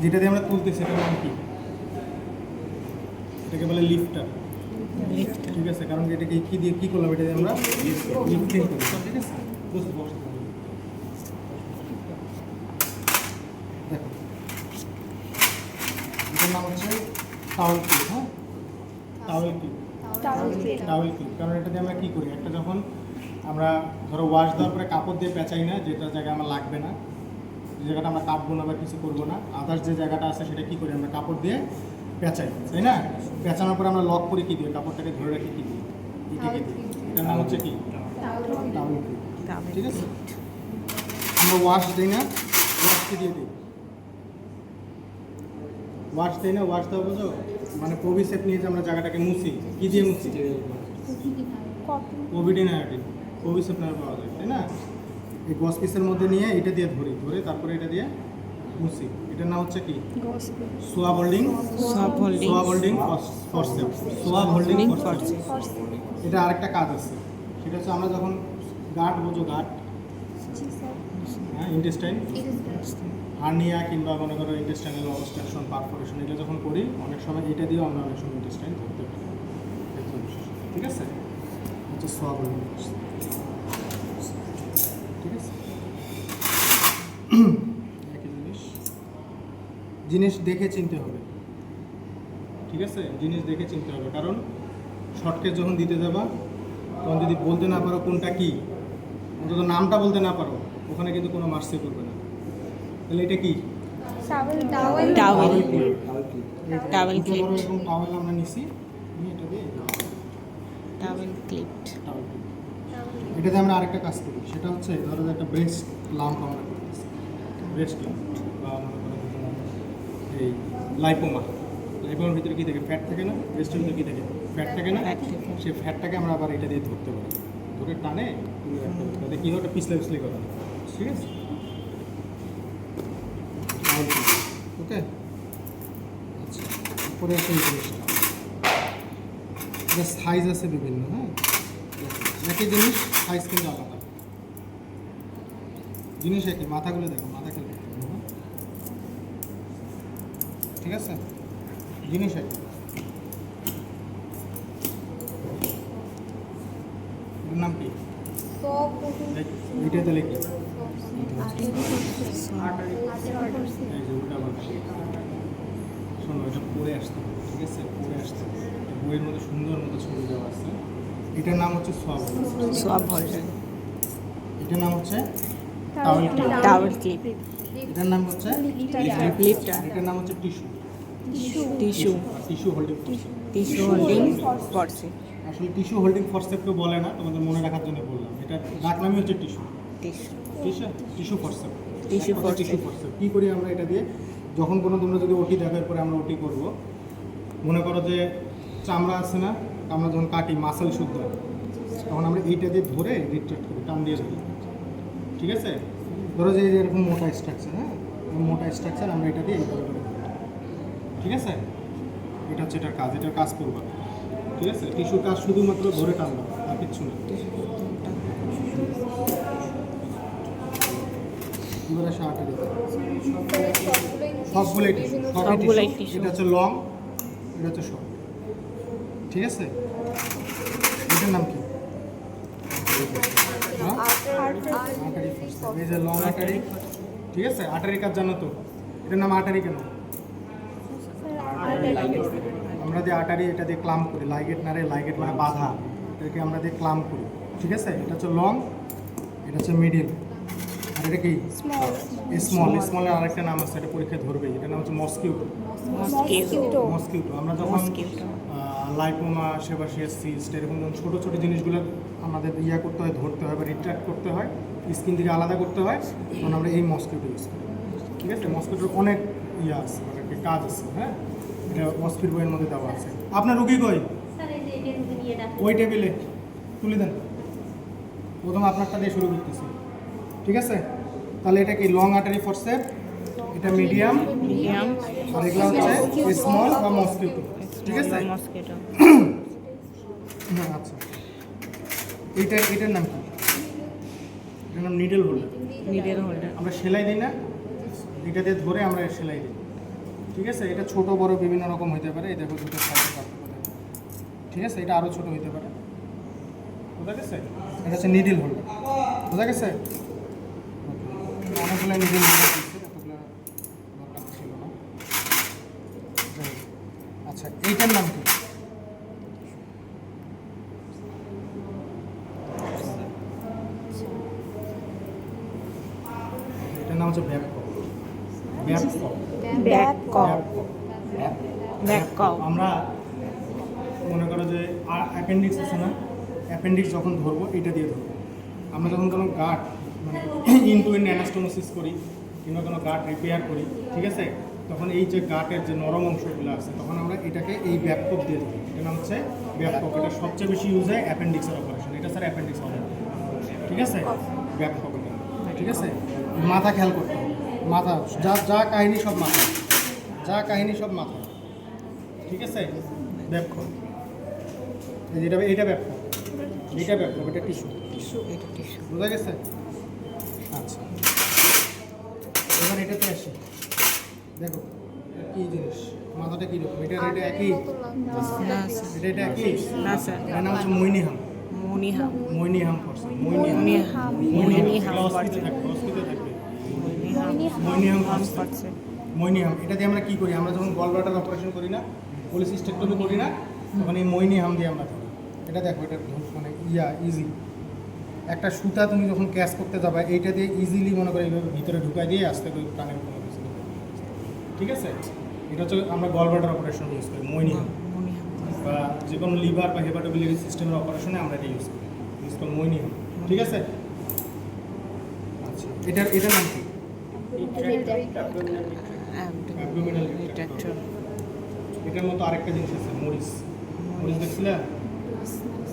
যেটা দিয়ে আমরা তুলতেছি সেটার নাম কি? এটাকে বলে লিফটার। ঠিক আছে, কারণ এটাকে কি দিয়ে কি করলাম, এটা দিয়ে আমরা লিফটিং করি। ঠিক আছে, দেখো এটার নাম হচ্ছে টাওয়েল ক্লিপ। হ্যাঁ, টাওয়েল ক্লিপ, টাওয়েল ক্লিপ। কারণ এটা দিয়ে আমরা কি করি, একটা যখন আমরা ধরো ওয়াশ দেওয়ার পরে কাপড় দিয়ে পেঁচাই না, যেটা জায়গায় আমার লাগবে না, যে জায়গাটা আমরা কাটবো না বা কিছু করবো না, আদার্স যে জায়গাটা আছে সেটা কী করি আমরা কাপড় দিয়ে পেঁচাই, তাই না? পেঁচানোর পরে আমরা লক করে কী দিই, কাপড়টাকে ধরে রাখি কী দিই, এটাকে দিই। এটার নাম হচ্ছে কি? Towel clip. ঠিক আছে, আমরা ওয়াশ দিই না, ওয়াশকে দিয়ে দিই। ওয়াশ দিই না, ওয়াশ দেওয়া বোঝো, মানে প্রবিসেপ নিয়ে যে আমরা জায়গাটাকে মুছি, কী দিয়ে মুছি? কোভিডিন আয়োডিন, প্রবিসেপ নামে পাওয়া যায়, তাই না? এই গস পিসের মধ্যে নিয়ে এটা দিয়ে ধরে তারপরে এটা দিয়ে মুছি। এটার নাম হচ্ছে কি? সোয়াব হোল্ডিং ফরসেপ। সোয়াব হোল্ডিং ফরসেপ। এটা আরেকটা কাজ আছে, সেটা হচ্ছে আমরা যখন গার্ড, বোঝো গার্ড, হ্যাঁ, ইন্টেস্টাইন হার্নিয়া কিংবা মনে করো ইন্টেস্টাইনাল অবস্ট্রাকশন, পারফোরেশন, এটা যখন করি অনেক সময় এটা দিয়েও আমরা অনেক সময় ইন্টেস্টাইন ধরতে পারি। ঠিক আছে, হচ্ছে সোয়াব হোল্ডিং ফরসেপ। ঠিক আছে, একই জিনিস দেখে চিনতে হবে। ঠিক আছে, জিনিস দেখে চিনতে হবে, কারণ শর্টকাট যখন দিতে যাবা তখন যদি বলতে না পারো কোনটা কি, অন্তত নামটা বলতে না পারো, ওখানে কিন্তু কোনো মার্কসই করবে না। তাহলে এটা কি? Towel clip. এরকম টাওয়েল আমরা নিছি, নিয়ে এটা দিয়ে টাওয়েল ক্লিপ। এটাতে আমরা আরেকটা কাজ করি, সেটা হচ্ছে ধরো যে একটা ব্রেস্ট লাম্প আমরা করতেছি, ব্রেস্ট লাম্প বা মনে করো এই লাইপোমার ভিতরে কী থাকে? ফ্যাট থাকে না? ব্রেস্টের ভিতরে কী থাকে? ফ্যাট থাকে না? সেই ফ্যাটটাকে আমরা আবার এটা দিয়ে ধরতে পারি, ধরে টানে তাতে কী হয়, ওটা পিছলে করা। ঠিক আছে, ওকে। আচ্ছা, পরে একটা এই জিনিসটা, এটা সাইজ আছে বিভিন্ন। হ্যাঁ, একই জিনিস, সাইজ কিন্তু আলাদা। জিনিস একই, মাথাগুলো দেখো, মাথা খেলে ঠিক আছে, জিনিস একই। এটার নাম কি? এইটা তাহলে কি? শোনো, এটা পড়ে আসতে হবে। ঠিক আছে, পড়ে আসতে হবে। বইয়ের মধ্যে সুন্দর মতো ছবি দেওয়া আছে। এটার নাম হচ্ছে সোয়াব হোল্ডার। এটার নাম হচ্ছে টাওয়েল ক্লিপ। এটার নাম হচ্ছে লিফটার। এটার নাম হচ্ছে tissue holding forcep. Tissue holding forcep. আসলে টিস্যু হোল্ডিং ফরসেপকে বলে না, তোমাদের মনে রাখার জন্য বললাম। এটা ডাক নামই হচ্ছে টিস্যু ফরসেপ। কী করি আমরা এটা দিয়ে? যখন কোনো তোমরা যদি ওটি দেখার পরে আমরা ওটি করব, মনে করো যে চামড়া আছে না, আমরা যখন কাটি মাসেল শুদ্ধ হয়, তখন আমরা এইটা দিয়ে ধরে রিট্রাক্ট করি, টান দিয়ে ধরি। ঠিক আছে, ধরো যে এরকম মোটা স্ট্রাকচার, হ্যাঁ, মোটা স্ট্রাকচার আমরা এটা দিয়ে এইভাবে করে। ঠিক আছে, এটা হচ্ছে এটার কাজ করবা। ঠিক আছে, টিস্যুর কাজ শুধুমাত্র ধরে টানবা, আর কিচ্ছু না। এবার আসে আটারি, সবগুলোই টিস্যু। এটা হচ্ছে লং, এটা হচ্ছে শর্ট। ঠিক আছে, এটার নাম কি? আটারি ফরসেপ। এই যে লং আটারি। ঠিক আছে, আটারি কাজ জানো তো? এটার নাম আটারি কেন? আমরা যে আটারি এটা দিয়ে ক্লাম্প করি, লাইগেট মানে বাধা, এটাকে আমরা দিয়ে ক্লাম্প করি। ঠিক আছে, এটা হচ্ছে লং, এটা হচ্ছে মিডিল, আর এটা কি? স্মলের আরেকটা নাম আছে, এটা পরীক্ষায় ধরবে। এটার নাম হচ্ছে মস্কিউটো। আমরা যখন লাইপোমা, সেবাসিয়াস সিস্ট, এরকম ছোটো ছোটো জিনিসগুলো আমাদের করতে হয়, ধরতে হয় বা রিট্রাক্ট করতে হয়, স্কিন থেকে আলাদা করতে হয়, তখন আমরা এই মস্কিউটো ইউজ করি। ঠিক আছে, মস্কিউটোর অনেক আছে, মানে কাজ আছে। হ্যাঁ, এটা মস্কিউট বইয়ের মধ্যে দেওয়া আছে। আপনার রুগী কই? ওই টেবিলে তুলে দেন। প্রথম আপনারটা দিয়ে শুরু করতেছি। ঠিক আছে, তাহলে এটা কি? লং আটারি ফরসেপ, এটা মিডিয়াম, আর এগুলো হচ্ছে স্মল বা মস্কিউটো। ঠিক আছে, হ্যাঁ। আচ্ছা, এটার নাম কি? এটার নাম নিডল হোল্ডার। আমরা সেলাই দিই না, এটা দিয়ে ধরে আমরা সেলাই দিই। ঠিক আছে, এটা ছোট বড় বিভিন্ন রকম হতে পারে। এই দেখো দুটো সাইজের পার্থক্য দেখো। ঠিক আছে, এটা আরও ছোট হতে পারে। বোঝা গেছে? এটা হচ্ছে নিডিল হোল্ডার। বোঝা গেছে? অনেকগুলো নিডিল হোল্ডার দিচ্ছে, এতগুলো দরকার ছিল না। যাই হোক। আচ্ছা, এইটার নাম কি? এটার নাম হচ্ছে ব্যাপক। ব্যাপক ব্যাক কক। Back cock. আমরা মনে করো যে অ্যাপেন্ডিক্স আছে না, অ্যাপেন্ডিক্স যখন ধরবো এটা দিয়ে ধরবো। আমরা যখন কোনো গার্ড মানে ইনটু ইন অ্যানাস্টোমোসিস করি কিংবা কোনো গার্ড রিপেয়ার করি, ঠিক আছে, তখন এই যে গার্টের যে নরম অংশগুলো আছে তখন আমরা এটাকে এই ব্যাপক দিয়ে ধরি। এটার নাম হচ্ছে ব্যাপক। এটা সবচেয়ে বেশি ইউজ হয় অ্যাপেন্ডিক্সের অপারেশন। এটা স্যার অ্যাপেন্ডিক্স হবে, ঠিক আছে, ব্যাপক। ঠিক আছে, মাথা খেয়াল করতে হবে। মাথা যা যা কাহিনী সব মাথা, যা কাহিনী সব মাথা। ঠিক আছে, ব্যাপক। এটা এটা ব্যাপক, এটা ব্যাপক, এটা টিস্যু। এটা টিস্যু। বোঝা গেছে? আচ্ছা, এবার এটাতে আসি। দেখো কি জিনিস, মাথাটা কীরকম? এটা এটা একই, না স্যার। এটা একই না স্যার। এর নাম হচ্ছে মৈনিহাম। মুনিহাম। মৈনিহাম পড়ছে, মুনিহাম। মুনিহাম ফলসকিতে পড়ছে। থাকবে, ফলসকিতে থাকবে মুনিহাম। মৈনিহাম হাম পড়ছে। পড়ছে। মৈনিহাম, এটা দিয়ে আমরা কী করি? আমরা যখন গল ব্লাডার অপারেশন করি না, পলিসিস্টেক্টমি করি না, তখন এই মৈনিহাম দিয়ে আমরা ধরি। এটা দেখো, এটা মানে ইজি। একটা সুতা তুমি যখন ক্যাচ করতে যাবে এইটা দিয়ে ইজিলি মনে করে এইভাবে ভিতরে ঢুকাই দিয়ে আসতে করে প্রাণের কোনো কিছু। ঠিক আছে, এটা হচ্ছে আমরা গল ব্লাডার অপারেশন ইউজ করি মৈনিহাম, মুনিহাম। বা যে কোনো লিভার বা হেপাটোবিলিটি সিস্টেমের অপারেশনে আমরা এটা ইউজ করি মৈনিহাম। ঠিক আছে, আচ্ছা, এটার নাম কি? Abdominal retractor. এটার মতো আরেকটা জিনিস আছে, মরিস। মরিস দেখছিলে?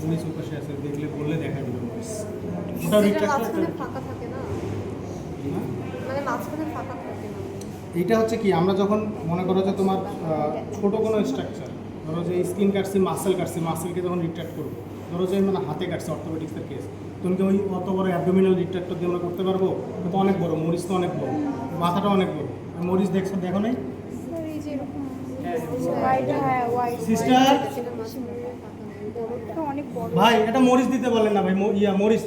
মরিস উপাশে আছে, দেখলে বললে দেখা দিবে মরিস। ওটা রিট্রাক্টর। ফাঁকা থাকে না, মানে মাঝখানে ফাঁকা থাকে না। এইটা হচ্ছে কি, আমরা যখন মনে করো যে তোমার ছোট কোনো স্ট্রাকচার, ধরো যে স্কিন কাটছি, মাসেলকে যখন রিট্রাক্ট করবো, ধরো যে মানে হাতে কাটছে, অর্থোপেডিক্সের কেস, তুমি কি ওই অত বড় অ্যাবডোমিনাল রিট্রাক্টর দিয়ে আমরা করতে পারবো? তো অনেক বড়, মরিচ তো অনেক বড়, মাথাটা অনেক বড়। মরিচ দেখো নেই স্যার এই যে এরকম হোয়াইট, হ্যাঁ হোয়াইট সিস্টার? যেটা মাঝখানে ফাঁকা নেই, বড়টা অনেক বড়। ভাই এটা মরিচ দিতে বলেন না ভাই, মরিচ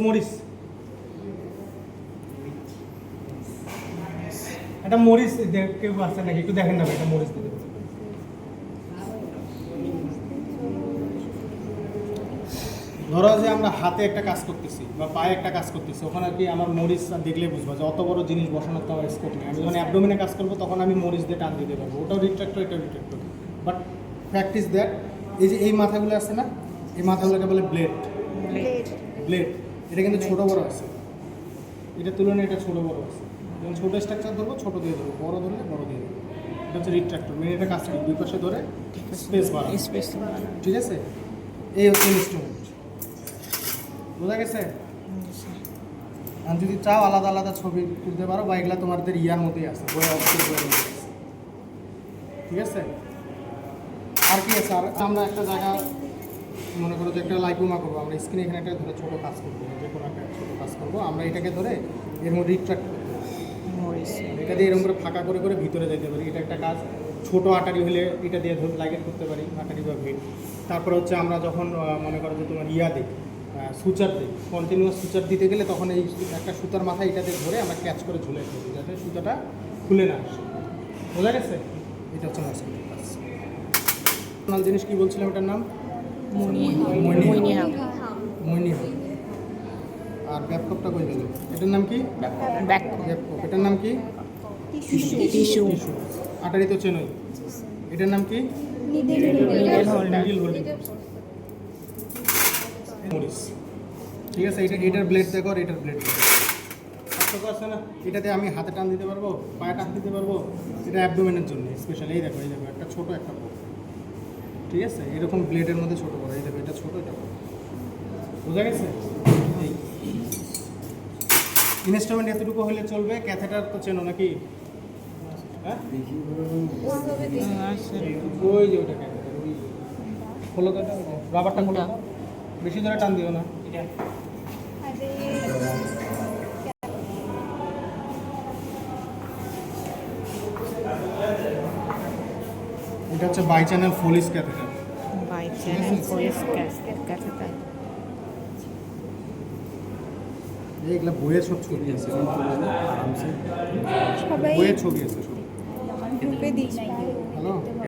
এটা মরিচ কেউ আছে নাকি? একটু দেখেন না ভাই, এটা মরিচ দিতে বলেন। ধরো যে আমরা হাতে একটা কাজ করতেছি বা পায়ে একটা কাজ করতেছি, ওখানে আর কি আমার মরিচ দেখলে বুঝবো যে অত বড় জিনিস বসানোর তো আমার স্কোপ নেই। আমি যখন অ্যাবডোমিনে কাজ করবো তখন আমি মরিচ দিয়ে টান দিতে পারবো। ওটাও রিট্রাক্টর, এটাও রিট্রাক্টর। বাট প্র্যাকটিস দ্যাট, এই যে এই মাথাগুলো আছে না, এই মাথাগুলোকে বলে ব্লেড। ব্লেড এটা কিন্তু ছোটো বড় আছে, এটার তুলনায় এটা ছোটো বড় আছে। যখন ছোটো স্ট্রাকচার ধরবো ছোটো দিয়ে ধরবো, বড় ধরলে বড় দিয়ে ধরবো। এটা হচ্ছে রিট্রাক্টর। মেন এটা কাজ করি দুই পাশে ধরে স্পেস বাড়ানো। স্পেস। ঠিক আছে, এই হচ্ছে ইনস্ট্রুমেন্ট। বোঝা গেছে? আর যদি চাও আলাদা আলাদা ছবি তুলতে পারো, বা এগুলা তোমাদের ইয়ার মধ্যেই আছে, বই অবশ্যই বইয়ের মধ্যে আছে। ঠিক আছে, আর কি আছে? আর আমরা একটা জায়গা মনে করো যে একটা লাইপোমা করবো, আমরা স্ক্রিনে এখানে একটা ধরে ছোটো কাজ করবো, যে কোনো একটা ছোটো কাজ করবো, আমরা এটাকে ধরে এর মধ্যে রিট্রাক্ট করবো। মরিস। এটা দিয়ে এরকম করে ফাঁকা করে করে ভিতরে যেতে পারি। এটা একটা কাজ। ছোটো আটারি হলে এটা দিয়ে ধরে লাইগেট করতে পারি, আটারি বা ভেট। তারপরে হচ্ছে আমরা যখন মনে করো যে তোমার দিই, সুচার দিই, কন্টিনিউয়াস সুচার দিতে গেলে তখন এই একটা সুতার মাথায় এটাতে ধরে আমরা ক্যাচ করে ঝুলে ফেলি যাতে সুতাটা খুলে না আসে। বোঝা গেছে? এটা হচ্ছে মাসেলের কাজ। জিনিস কি বলছিলাম, ওটার নাম মুনিহাম। মৈনিহাম। আর ব্যাপকপটা কই গেল? এটার নাম কি? ব্যাক। ব্যাপকপ। এটার নাম কি? টিস্যু। টিস্যু। আটারি তো চেনই। এটার নাম কি? Needle holder. Needle holding. মরিচ। ঠিক আছে, এটার ব্লেড দেখো আর এটার ব্লেড দেখো, পার্থক্য আছে না? এটাতে আমি হাতে টান দিতে পারবো, পায়ে টান দিতে পারবো। এটা অ্যাবডোমেনের জন্য স্পেশাল। এই দেখো একটা ছোটো একটা বড়। ঠিক আছে, এরকম ব্লেডের মধ্যে ছোটো বড়। এই দেখো এটা ছোটো, এটা বড়। বোঝা গেছে? এই ইনস্ট্রুমেন্ট এতটুকু হলে চলবে। ক্যাথেটার তো চেনো নাকি? হ্যাঁ, ওই যে ওটা ক্যাথেটার, ওই খোলো তো, রাবারটা খোলো তো। বেশি ধরে টান দিও না। এটা হচ্ছে bi channel Foley's catheter. By channel police catheter. এইগুলা বইয়ের সব ছবি আছে, আরামসে সবাই বইয়ের ছবি আছে সব। গ্রুপে দিস হ্যালো